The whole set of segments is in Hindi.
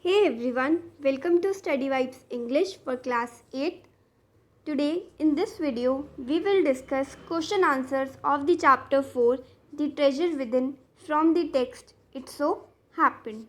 Hey everyone, welcome to Study Vibes English for class 8. Today in this video we will discuss question answers of the chapter 4 The Treasure Within from the text It So Happened.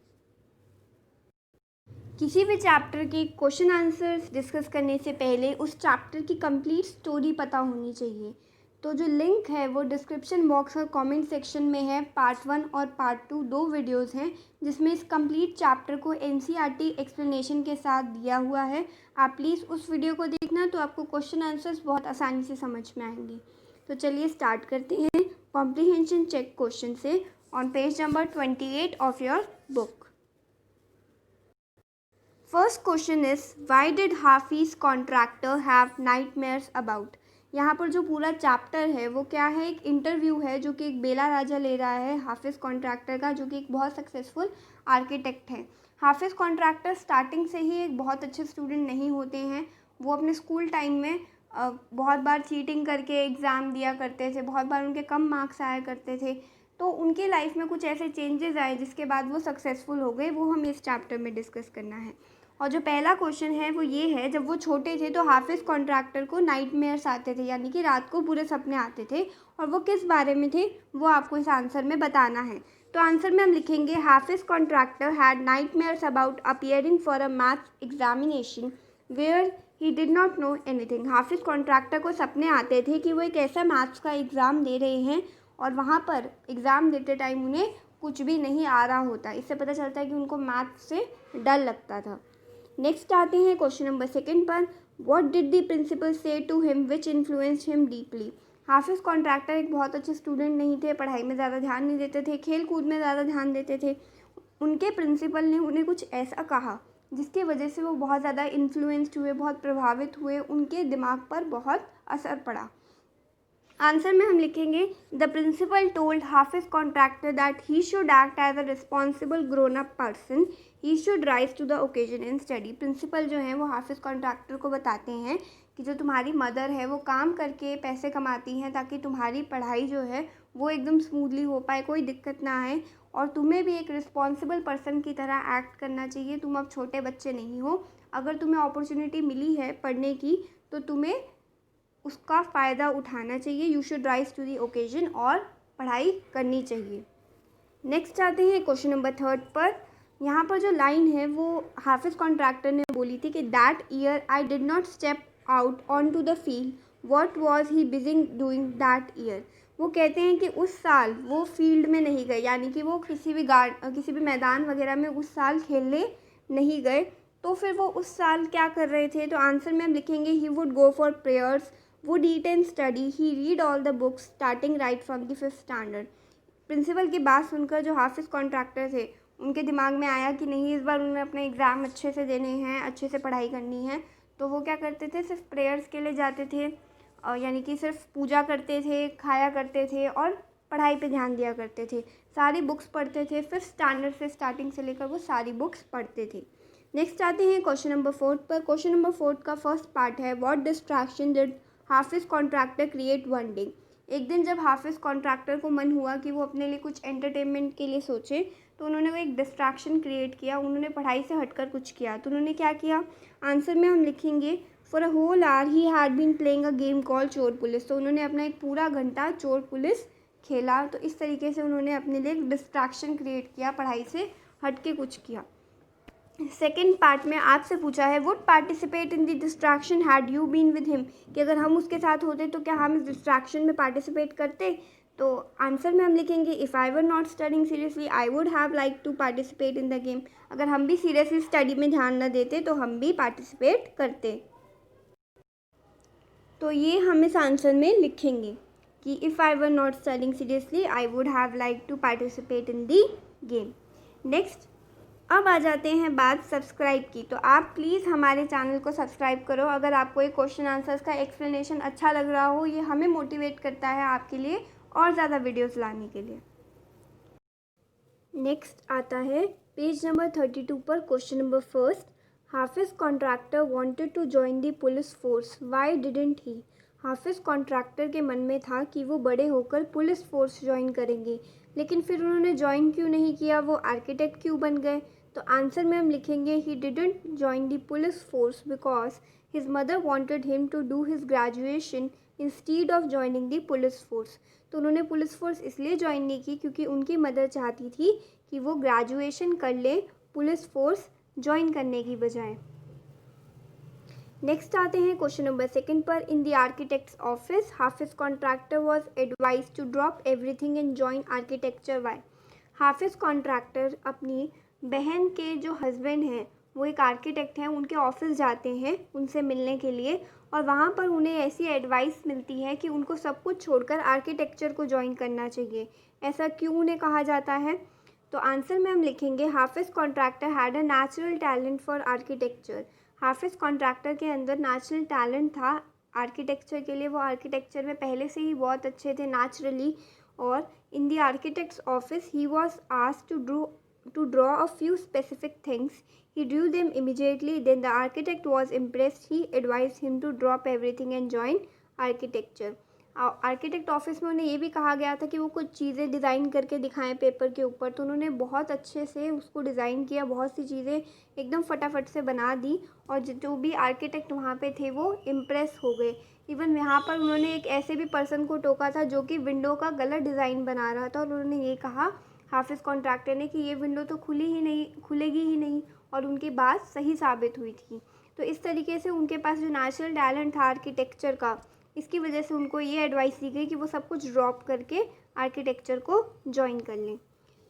किसी भी चैप्टर के क्वेश्चन आंसर्स डिस्कस करने से पहले उस चैप्टर की कंप्लीट स्टोरी पता होनी चाहिए। तो जो लिंक है वो डिस्क्रिप्शन बॉक्स और कमेंट सेक्शन में है। पार्ट 1 और पार्ट 2 दो वीडियोस हैं जिसमें इस कंप्लीट चैप्टर को एनसीईआरटी एक्सप्लेनेशन के साथ दिया हुआ है। आप प्लीज़ उस वीडियो को देखना, तो आपको क्वेश्चन आंसर्स बहुत आसानी से समझ में आएंगे। तो चलिए स्टार्ट करते हैं कॉम्प्रीहेंशन चेक क्वेश्चन से on page number 28 of your book. First question is why did Hafiz contractor have nightmares about. यहाँ पर जो पूरा चैप्टर है वो क्या है, एक इंटरव्यू है जो कि एक बेला राजा ले रहा है हाफिज कॉन्ट्रैक्टर का, जो कि एक बहुत सक्सेसफुल आर्किटेक्ट है। हाफिज कॉन्ट्रैक्टर स्टार्टिंग से ही एक बहुत अच्छे स्टूडेंट नहीं होते हैं। वो अपने स्कूल टाइम में बहुत बार चीटिंग करके एग्ज़ाम दिया करते थे, बहुत बार उनके कम मार्क्स आया करते थे। तो उनके लाइफ में कुछ ऐसे चेंजेस आए जिसके बाद वो सक्सेसफुल हो गए, वो हमें इस चैप्टर में डिस्कस करना है। और जो पहला क्वेश्चन है वो ये है, जब वो छोटे थे तो हाफिज कॉन्ट्रैक्टर को नाइटमेयर्स आते थे, यानी कि रात को बुरे सपने आते थे, और वो किस बारे में थे वो आपको इस आंसर में बताना है। तो आंसर में हम लिखेंगे Hafeez Contractor had nightmares about appearing for a maths examination where he did not know anything. Hafeez Contractor को सपने आते थे कि वो एक ऐसा मैथ्स का एग्ज़ाम दे रहे हैं और वहाँ पर एग्ज़ाम देते टाइम उन्हें कुछ भी नहीं आ रहा होता। इससे पता चलता है कि उनको मैथ्स से डर लगता था। नेक्स्ट आते हैं क्वेश्चन नंबर 2 पर। What did the principal say to him which influenced him deeply. Hafeez Contractor एक बहुत अच्छे स्टूडेंट नहीं थे, पढ़ाई में ज़्यादा ध्यान नहीं देते थे, खेल कूद में ज़्यादा ध्यान देते थे। उनके प्रिंसिपल ने उन्हें कुछ ऐसा कहा जिसकी वजह से वो बहुत ज़्यादा इन्फ्लुएंस्ड हुए, बहुत प्रभावित हुए, उनके दिमाग पर बहुत असर पड़ा। आंसर में हम लिखेंगे the principal told Hafeez Contractor that he should act as a responsible grown up person, he should rise to the occasion in study. Principal जो है वो हाफिज कॉन्ट्रैक्टर को बताते हैं कि जो तुम्हारी मदर है वो काम करके पैसे कमाती हैं ताकि तुम्हारी पढ़ाई जो है वो एकदम स्मूथली हो पाए, कोई दिक्कत ना आए, और तुम्हें भी एक रिस्पॉन्सिबल पर्सन की तरह एक्ट करना चाहिए। तुम अब छोटे बच्चे नहीं हो, अगर तुम्हें अपॉर्चुनिटी मिली है पढ़ने की तो तुम्हें उसका फ़ायदा उठाना चाहिए। You should rise to the occasion, और पढ़ाई करनी चाहिए। नेक्स्ट आते हैं क्वेश्चन नंबर 3 पर। यहाँ पर जो लाइन है वो हाफिज कॉन्ट्रैक्टर ने बोली थी कि that year I did not step out on to the field, what was he busy doing that year. वो कहते हैं कि उस साल वो फील्ड में नहीं गए, यानी कि वो किसी भी मैदान वगैरह में उस साल खेलने नहीं गए। तो फिर वो उस साल क्या कर रहे थे, तो आंसर में हम लिखेंगे he would go for prayers, would eat and study, he read all the books starting right from the 5th standard। Principal की बात सुनकर जो हाफिज कॉन्ट्रैक्टर थे उनके दिमाग में आया कि नहीं, इस बार उन्हें अपने एग्ज़ाम अच्छे से देने हैं, अच्छे से पढ़ाई करनी है। तो वो क्या करते थे, सिर्फ प्रेयर्स के लिए जाते थे, यानी कि सिर्फ पूजा करते थे, खाया करते थे और पढ़ाई पे ध्यान दिया करते थे। सारी बुक्स पढ़ते थे, 5th स्टैंडर्ड से स्टार्टिंग से लेकर वो सारी बुक्स पढ़ते थे। नेक्स्ट आते हैं क्वेश्चन नंबर 4 पर। क्वेश्चन नंबर 4 का फर्स्ट पार्ट है what distraction did Hafiz contractor create one day. एक दिन जब हाफिज कॉन्ट्रैक्टर को मन हुआ कि वो अपने लिए कुछ एंटरटेनमेंट के लिए सोचे, तो उन्होंने वो एक डिस्ट्रैक्शन क्रिएट किया, उन्होंने पढ़ाई से हटकर कुछ किया। तो उन्होंने क्या किया, आंसर में हम लिखेंगे for a whole hour he had been playing a game called chor police. तो उन्होंने अपना एक पूरा घंटा चोर पुलिस खेला। तो इस तरीके से उन्होंने अपने लिए एक डिस्ट्रैक्शन क्रिएट किया, पढ़ाई से हट के कुछ किया। सेकेंड पार्ट में आपसे पूछा है would participate in the distraction had you been with him, कि अगर हम उसके साथ होते तो क्या हम इस डिस्ट्रैक्शन में पार्टिसिपेट करते। तो आंसर में हम लिखेंगे if I were not studying seriously I would have like to participate in the game. अगर हम भी सीरियसली स्टडी में ध्यान न देते तो हम भी पार्टिसिपेट करते। तो ये हम इस आंसर में लिखेंगे कि if I were not studying seriously I would have like to participate in the game. Next अब आ जाते हैं बात सब्सक्राइब की। तो आप प्लीज़ हमारे चैनल को सब्सक्राइब करो। अगर आपको ये क्वेश्चन आंसर्स का एक्सप्लेनेशन अच्छा लग रहा हो, ये हमें मोटिवेट करता है आपके लिए और ज़्यादा वीडियोस लाने के लिए। नेक्स्ट आता है पेज नंबर 32 पर question number 1। Hafeez Contractor wanted to join the police force, why didn't he. Hafeez Contractor के मन में था कि वो बड़े होकर पुलिस फोर्स ज्वाइन करेंगे, लेकिन फिर उन्होंने ज्वाइन क्यों नहीं किया, वो आर्किटेक्ट क्यों बन गए? तो आंसर में हम लिखेंगे he didn't join the police force because his mother wanted him to do his graduation instead of joining the police force. तो उन्होंने पुलिस फोर्स इसलिए ज्वाइन नहीं की क्योंकि उनकी मदर चाहती थी कि वो ग्रेजुएशन कर ले पुलिस फोर्स ज्वाइन करने की बजाय। नेक्स्ट आते हैं क्वेश्चन नंबर 2 पर। In the architect's office Hafeez Contractor was advise to drop everything and join architecture. Why? Hafeez Contractor अपनी बहन के जो हस्बैंड हैं वो एक आर्किटेक्ट हैं, उनके ऑफिस जाते हैं उनसे मिलने के लिए, और वहाँ पर उन्हें ऐसी एडवाइस मिलती है कि उनको सब कुछ छोड़कर आर्किटेक्चर को ज्वाइन करना चाहिए। ऐसा क्यों उन्हें कहा जाता है? तो आंसर में हम लिखेंगे Hafeez Contractor had a natural talent for architecture. हाफिज कॉन्ट्रैक्टर के अंदर नेचुरल टैलेंट था आर्किटेक्चर के लिए, वो आर्किटेक्चर में पहले से ही बहुत अच्छे थे नेचुरली। और इन the architect's office he was asked to draw a few specific things. He drew them immediately. Then the architect was impressed. He advised him to drop everything and join architecture. Architect office में उन्हें ये भी कहा गया था कि वो कुछ चीज़ें डिज़ाइन करके दिखाएं पेपर के ऊपर, तो उन्होंने बहुत अच्छे से उसको डिज़ाइन किया, बहुत सी चीज़ें एकदम फटाफट से बना दी, और जो भी आर्किटेक्ट वहाँ पे थे वो इम्प्रेस हो गए। इवन यहाँ पर उन्होंने एक ऐसे भी पर्सन को टोका था जो कि विंडो का गलत डिज़ाइन बना रहा था, और उन्होंने ये कहा हाफिज कॉन्ट्रैक्टर ने कि ये विंडो तो खुलेगी ही नहीं, और उनकी बात सही साबित हुई थी। तो इस तरीके से उनके पास जो नेचुरल टैलेंट था आर्किटेक्चर का, इसकी वजह से उनको ये एडवाइस दी गई कि वो सब कुछ ड्रॉप करके आर्किटेक्चर को ज्वाइन कर लें।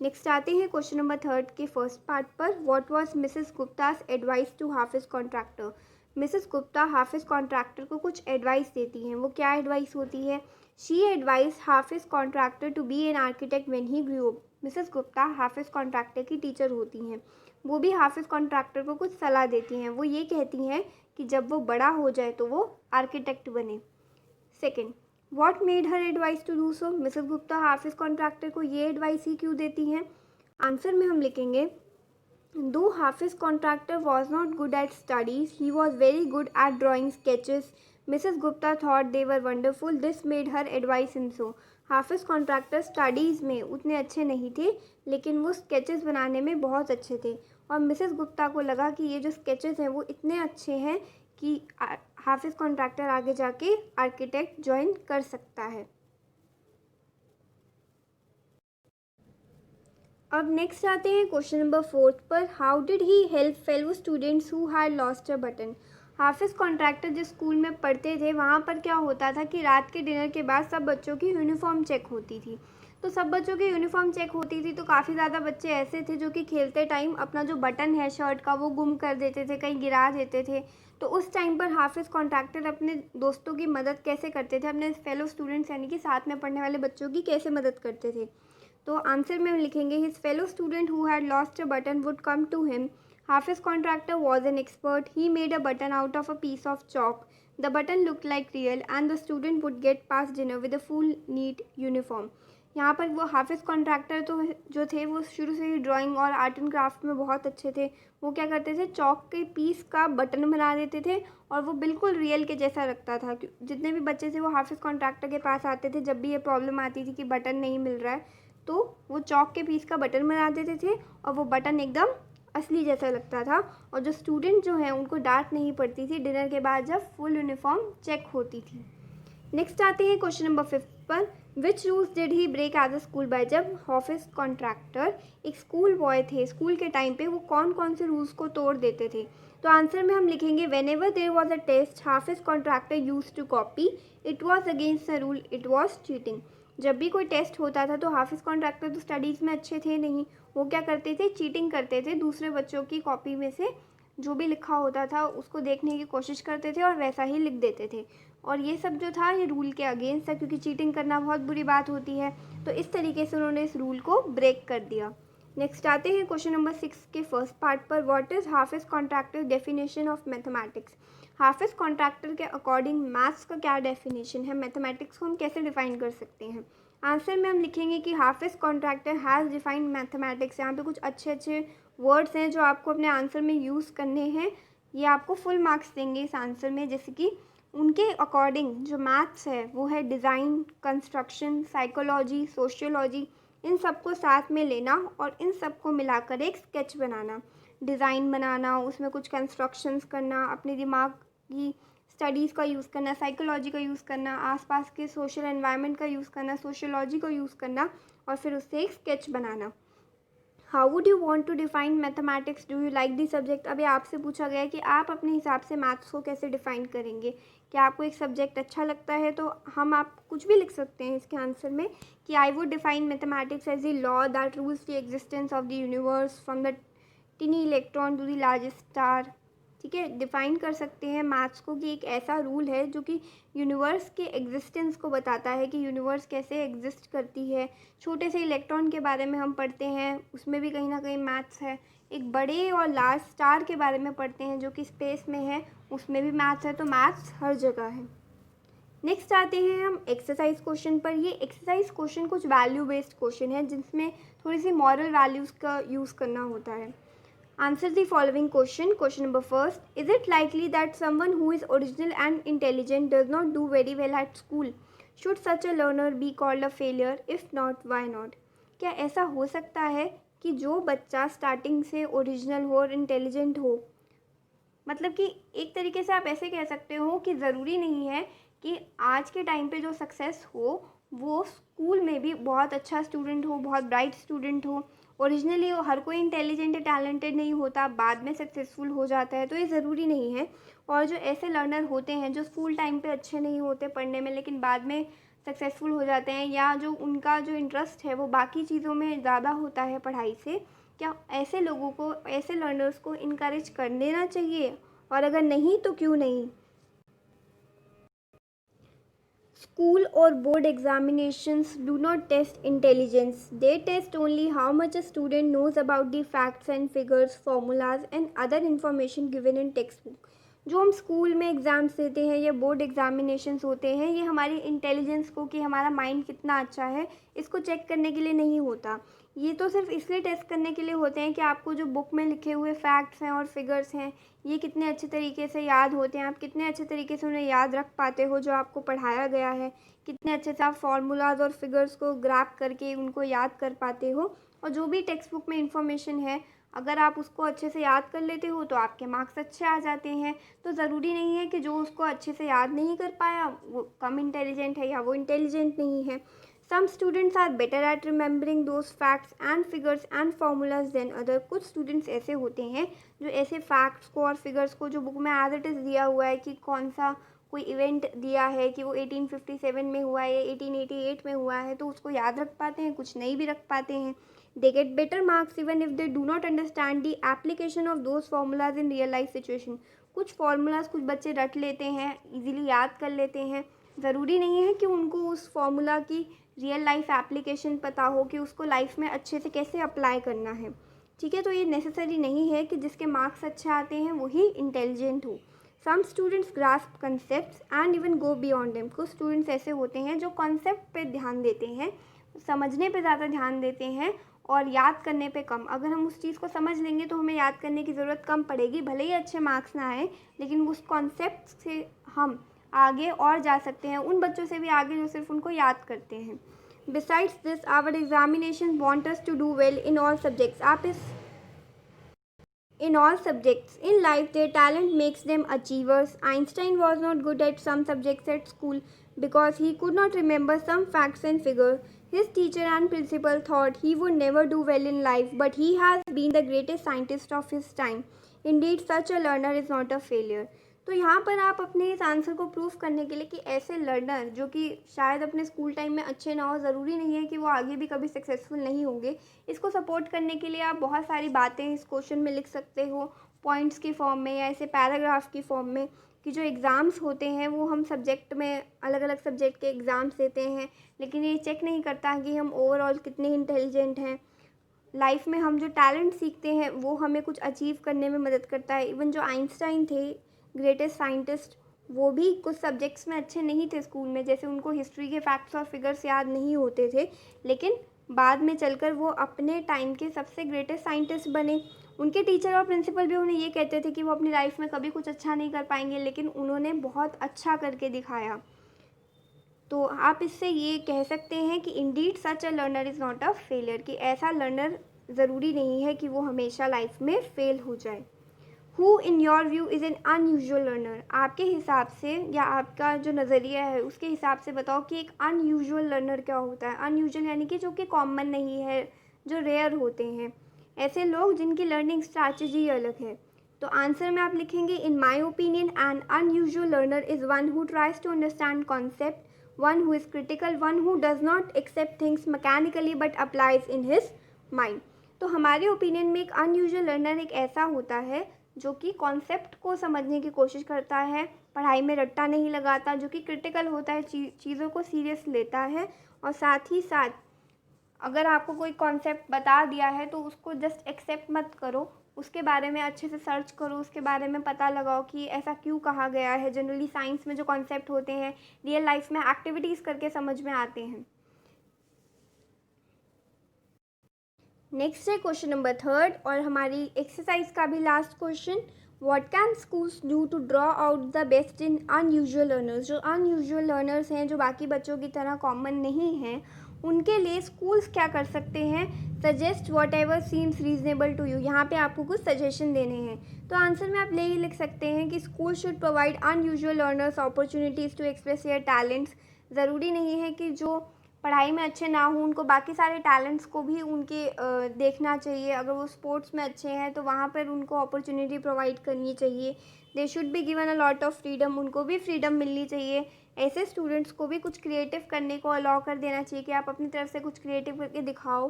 नेक्स्ट आते हैं क्वेश्चन नंबर 3 के फर्स्ट पार्ट पर। What was Mrs Gupta's advice to Hafeez Contractor? Mrs Gupta Hafeez Contractor को कुछ एडवाइस देती हैं। वो क्या एडवाइस होती है? She advise Hafeez Contractor to be an architect when he grew up. Mrs Gupta Hafeez Contractor की टीचर होती हैं। वो भी हाफिज कॉन्ट्रैक्टर को कुछ सलाह देती हैं। वो ये कहती हैं कि जब वो बड़ा हो जाए तो वो आर्किटेक्ट बने। Second, what made her advise to do so? Mrs Gupta Hafeez Contractor को ये एडवाइस ही क्यों देती हैं? आंसर में हम लिखेंगे दो Hafeez Contractor was not good at studies, he was very good at drawing sketches. Mrs Gupta thought they were wonderful, this made her advice in so. Hafeez Contractor studies में उतने अच्छे नहीं थे, लेकिन वो स्केचेस बनाने में बहुत अच्छे थे, और मिसेस गुप्ता को लगा कि ये जो स्केचेस हैं वो इतने अच्छे हैं कि हाफिज कॉन्ट्रैक्टर आगे जाके आर्किटेक्ट ज्वाइन कर सकता है। अब नेक्स्ट आते हैं क्वेश्चन नंबर 4 पर। How did he help fellow students who had lost a button? Hafiz contractor जिस स्कूल में पढ़ते थे वहाँ पर क्या होता था कि रात के डिनर के बाद सब बच्चों की यूनिफॉर्म चेक होती थी। तो सब बच्चों की यूनिफॉर्म चेक होती थी, तो काफ़ी ज़्यादा बच्चे ऐसे थे जो कि खेलते टाइम अपना जो बटन है शर्ट का वो गुम कर देते थे, कहीं गिरा देते थे। तो उस टाइम पर हाफिज कॉन्ट्रैक्टर अपने दोस्तों की मदद कैसे करते थे, अपने फेलो स्टूडेंट्स यानी कि साथ में पढ़ने वाले बच्चों की कैसे मदद करते थे? तो आंसर में हम लिखेंगे his fellow student who had lost a button would come to him. Hafeez Contractor was an expert, he made a button out of a piece of chalk. The button looked like real and the student would get past dinner with a full neat uniform. यहाँ पर वो हाफिज कॉन्ट्रैक्टर तो जो थे वो शुरू से ही ड्राइंग और आर्ट एंड क्राफ्ट में बहुत अच्छे थे। वो क्या करते थे, चौक के पीस का बटन बना देते थे, और वो बिल्कुल रियल के जैसा लगता था। जितने भी बच्चे थे वो हाफिज कॉन्ट्रैक्टर के पास आते थे जब भी ये प्रॉब्लम आती थी कि बटन नहीं मिल रहा है, तो वो चौक के पीस का बटन बना देते थे, और वो बटन एकदम असली जैसा लगता था, और जो स्टूडेंट जो हैं उनको डांट नहीं पड़ती थी डिनर के बाद जब फुल यूनिफॉर्म चेक होती थी। नेक्स्ट आते हैं क्वेश्चन नंबर 5 पर। Which rules did he break as a school boy? जब हाफिज कॉन्ट्रैक्टर एक स्कूल बॉय थे, स्कूल के टाइम पे वो कौन कौन से रूल्स को तोड़ देते थे? तो आंसर में हम लिखेंगे whenever there was a test Hafeez Contractor use to copy, it was against the rule, it was cheating. जब भी कोई टेस्ट होता था तो हाफिज कॉन्ट्रैक्टर तो स्टडीज़ में अच्छे थे नहीं, वो क्या करते थे, चीटिंग करते थे, दूसरे बच्चों की कॉपी में से जो भी लिखा होता था उसको देखने की कोशिश करते थे और वैसा ही लिख देते थे। और ये सब जो था ये रूल के अगेंस्ट था, क्योंकि चीटिंग करना बहुत बुरी बात होती है। तो इस तरीके से उन्होंने इस रूल को ब्रेक कर दिया। नेक्स्ट आते हैं क्वेश्चन नंबर 6 के फर्स्ट पार्ट पर। What is Hafiz contractor definition of mathematics? हाफिज कॉन्ट्रैक्टर के अकॉर्डिंग मैथ्स का क्या डेफिनेशन है, मैथमेटिक्स को हम कैसे डिफाइन कर सकते हैं? आंसर में हम लिखेंगे कि हाफिज कॉन्ट्रैक्टर हैज़ डिफाइंड मैथमेटिक्स। यहाँ पे कुछ अच्छे अच्छे वर्ड्स हैं जो आपको अपने आंसर में यूज़ करने हैं, ये आपको फुल मार्क्स देंगे इस आंसर में। जैसे कि उनके अकॉर्डिंग जो मैथ्स है वो है डिज़ाइन, कंस्ट्रक्शन, साइकोलॉजी, सोशियोलॉजी, इन सबको साथ में लेना और इन सबको मिलाकर एक स्केच बनाना, डिज़ाइन बनाना, उसमें कुछ कंस्ट्रक्शंस करना, अपने दिमाग की स्टडीज़ का यूज़ करना, साइकोलॉजी का यूज़ करना, आसपास के सोशल एनवायरनमेंट का यूज़ करना, सोशियोलॉजी का यूज़ करना और फिर उससे एक स्केच बनाना। How would you want to define mathematics, do you like the subject. अभी आपसे पूछा गया है कि आप अपने हिसाब से मैथ्स को कैसे डिफ़ाइन करेंगे। क्या आपको एक सब्जेक्ट अच्छा लगता है, तो हम आप कुछ भी लिख सकते हैं इसके आंसर में कि I would define mathematics as the law that rules the existence of the universe from the tiny electron to the largest star. ठीक है, डिफ़ाइन कर सकते हैं मैथ्स को कि एक ऐसा रूल है जो कि यूनिवर्स के एग्जिस्टेंस को बताता है कि यूनिवर्स कैसे एग्जिस्ट करती है। छोटे से इलेक्ट्रॉन के बारे में हम पढ़ते हैं, उसमें भी कहीं ना कहीं मैथ्स है। एक बड़े और लार्ज स्टार के बारे में पढ़ते हैं जो कि स्पेस में है, उसमें भी मैथ्स है। तो मैथ्स हर जगह है। नेक्स्ट आते हैं हम एक्सरसाइज क्वेश्चन पर। ये एक्सरसाइज क्वेश्चन कुछ वैल्यू बेस्ड क्वेश्चन है जिसमें थोड़ी सी मॉरल वैल्यूज़ का यूज़ करना होता है। Answer the following question. Question number first. Is it likely that someone who is original and intelligent does not do very well at school? Should such a learner be called a failure? If not, why not? क्या ऐसा हो सकता है कि जो बच्चा स्टार्टिंग से ओरिजिनल हो और इंटेलिजेंट हो, मतलब कि एक तरीके से आप ऐसे कह सकते हो कि ज़रूरी नहीं है कि आज के टाइम पे जो सक्सेस हो वो स्कूल में भी बहुत अच्छा स्टूडेंट हो, बहुत ब्राइट स्टूडेंट हो। ओरिजिनली हर कोई इंटेलिजेंट या टैलेंटेड नहीं होता, बाद में सक्सेसफुल हो जाता है, तो ये ज़रूरी नहीं है। और जो ऐसे लर्नर होते हैं जो स्कूल टाइम पे अच्छे नहीं होते पढ़ने में लेकिन बाद में सक्सेसफुल हो जाते हैं, या जो उनका जो इंटरेस्ट है वो बाकी चीज़ों में ज़्यादा होता है पढ़ाई से, क्या ऐसे लोगों को, ऐसे लर्नर्स को इनकरेज कर देना चाहिए? और अगर नहीं तो क्यों नहीं? School or board examinations do not test intelligence. They test only how much a student knows about the facts and figures, formulas and other information given in textbook. जो हम स्कूल में एग्ज़ाम्स देते हैं या बोर्ड एग्जामिनेशंस होते हैं, ये हमारी इंटेलिजेंस को, कि हमारा माइंड कितना अच्छा है, इसको चेक करने के लिए नहीं होता। ये तो सिर्फ इसलिए टेस्ट करने के लिए होते हैं कि आपको जो बुक में लिखे हुए फैक्ट्स हैं और फिगर्स हैं ये कितने अच्छे तरीके से याद होते हैं, आप कितने अच्छे तरीके से उन्हें याद रख पाते हो जो आपको पढ़ाया गया है, कितने अच्छे से आप फार्मूलाज और फिगर्स को ग्रैप करके उनको याद कर पाते हो। और जो भी टेक्स्ट बुक में इंफॉर्मेशन है अगर आप उसको अच्छे से याद कर लेते हो तो आपके मार्क्स अच्छे आ जाते हैं। तो ज़रूरी नहीं है कि जो उसको अच्छे से याद नहीं कर पाया वो कम इंटेलिजेंट है या वो इंटेलिजेंट नहीं है। Some students are better at remembering those facts and figures and formulas than other. कुछ स्टूडेंट्स ऐसे होते हैं जो ऐसे फैक्ट्स को और फिगर्स को जो बुक में एज इट इज़ दिया हुआ है कि कौन सा कोई इवेंट दिया है कि वो 1857 में हुआ है या 1888 में हुआ है, तो उसको याद रख पाते हैं, कुछ नहीं भी रख पाते हैं। They get better marks even if they do not understand the application of those formulas in real life situation. कुछ formulas कुछ बच्चे रट लेते हैं, इजीली याद कर लेते हैं। ज़रूरी नहीं है कि उनको उस फॉर्मूला की रियल लाइफ एप्लीकेशन पता हो कि उसको लाइफ में अच्छे से कैसे अप्लाई करना है। ठीक है, तो ये नेसेसरी नहीं है कि जिसके मार्क्स अच्छे आते हैं वही इंटेलिजेंट हो। Some students grasp concept and even go beyond them. कुछ स्टूडेंट्स ऐसे होते हैं जो कॉन्सेप्ट पे ध्यान देते हैं, समझने पे ज़्यादा ध्यान देते हैं और याद करने पे कम। अगर हम उस चीज़ को समझ लेंगे तो हमें याद करने की ज़रूरत कम पड़ेगी, भले ही अच्छे मार्क्स ना आए, लेकिन उस कॉन्सेप्ट से हम आगे और जा सकते हैं, उन बच्चों से भी आगे जो सिर्फ उनको याद करते हैं। Besides this our examination want us to do well in all subjects. आप इस in all subjects in life their talent makes them achievers. Einstein was not good at some subjects at school because he could not remember some facts and figures. His teacher and principal thought he would never do well in life, but he has been the greatest scientist of his time. Indeed, such a learner is not a failure. तो यहाँ पर आप अपने इस आंसर को प्रूफ करने के लिए कि ऐसे लर्नर जो कि शायद अपने स्कूल टाइम में अच्छे ना हो, ज़रूरी नहीं है कि वो आगे भी कभी सक्सेसफुल नहीं होंगे, इसको सपोर्ट करने के लिए आप बहुत सारी बातें इस क्वेश्चन में लिख सकते हो, पॉइंट्स की फॉर्म में या ऐसे पैराग्राफ की फॉर्म में। कि जो एग्ज़ाम्स होते हैं वो हम सब्जेक्ट में अलग अलग सब्जेक्ट के एग्ज़ाम्स देते हैं, लेकिन ये चेक नहीं करता कि हम ओवरऑल कितने इंटेलिजेंट हैं। लाइफ में हम जो टैलेंट सीखते हैं वो हमें कुछ अचीव करने में मदद करता है। इवन जो आइंस्टाइन थे, ग्रेटेस्ट साइंटिस्ट, वो भी कुछ सब्जेक्ट्स में अच्छे नहीं थे स्कूल में, जैसे उनको हिस्ट्री के फैक्ट्स और फिगर्स याद नहीं होते थे, लेकिन बाद में चलकर वो अपने टाइम के सबसे ग्रेटेस्ट साइंटिस्ट बने। उनके टीचर और प्रिंसिपल भी उन्हें ये कहते थे कि वो अपनी लाइफ में कभी कुछ अच्छा नहीं कर पाएंगे, लेकिन उन्होंने बहुत अच्छा करके दिखाया। तो आप इससे ये कह सकते हैं कि Indeed such a learner is not a failure, कि ऐसा लर्नर ज़रूरी नहीं है कि वो हमेशा लाइफ में फेल हो जाए। Who in your view is an unusual learner, आपके हिसाब से या आपका जो नज़रिया है उसके हिसाब से बताओ कि एक अनयूजुअल लर्नर क्या होता है। अनयूजुअल यानी कि जो कि कॉमन नहीं है, जो रेयर होते हैं, ऐसे लोग जिनकी लर्निंग स्ट्रैटेजी अलग है। तो आंसर में आप लिखेंगे in my opinion an unusual learner is one who tries to understand concept, one who is critical, one who does not accept things mechanically but applies in his mind। तो हमारे ओपिनियन में एक अनयूजुअल लर्नर एक ऐसा होता है जो कि कॉन्सेप्ट को समझने की कोशिश करता है, पढ़ाई में रट्टा नहीं लगाता, जो कि क्रिटिकल होता है, चीज़ों को सीरियस लेता है, और साथ ही साथ अगर आपको कोई कॉन्सेप्ट बता दिया है तो उसको जस्ट एक्सेप्ट मत करो, उसके बारे में अच्छे से सर्च करो, उसके बारे में पता लगाओ कि ऐसा क्यों कहा गया है। जनरली साइंस में जो कॉन्सेप्ट होते हैं रियल लाइफ में एक्टिविटीज़ करके समझ में आते हैं। नेक्स्ट है क्वेश्चन नंबर 3 और हमारी एक्सरसाइज का भी last question. What can schools do to draw out the best in unusual learners, जो अनयूजुअल लर्नर्स हैं, जो बाकी बच्चों की तरह कॉमन नहीं हैं, उनके लिए स्कूल्स क्या कर सकते हैं। Suggest whatever seems reasonable to you, यहाँ पे आपको कुछ सजेशन देने हैं। तो आंसर में आप यही लिख सकते हैं कि school should provide unusual learners opportunities to express their talents. ज़रूरी नहीं है कि जो पढ़ाई में अच्छे ना हों उनको बाकी सारे टैलेंट्स को भी उनके देखना चाहिए। अगर वो स्पोर्ट्स में अच्छे हैं तो वहाँ पर उनको अपॉर्चुनिटी प्रोवाइड करनी चाहिए। They should be given a lot of freedom, उनको भी फ्रीडम मिलनी चाहिए। ऐसे स्टूडेंट्स को भी कुछ क्रिएटिव करने को अलाउ कर देना चाहिए कि आप अपनी तरफ से कुछ क्रिएटिव करके दिखाओ।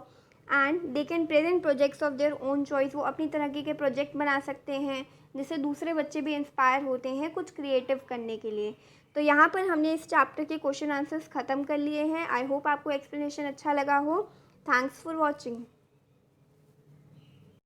And they can present projects of their own choice, वो अपनी तरह के प्रोजेक्ट बना सकते हैं जिससे दूसरे बच्चे भी इंस्पायर होते हैं कुछ क्रिएटिव करने के लिए। तो यहाँ पर हमने इस चैप्टर के क्वेश्चन आंसर्स ख़त्म कर लिए हैं। आई होप आपको एक्सप्लेनेशन अच्छा लगा हो। Thanks for watching.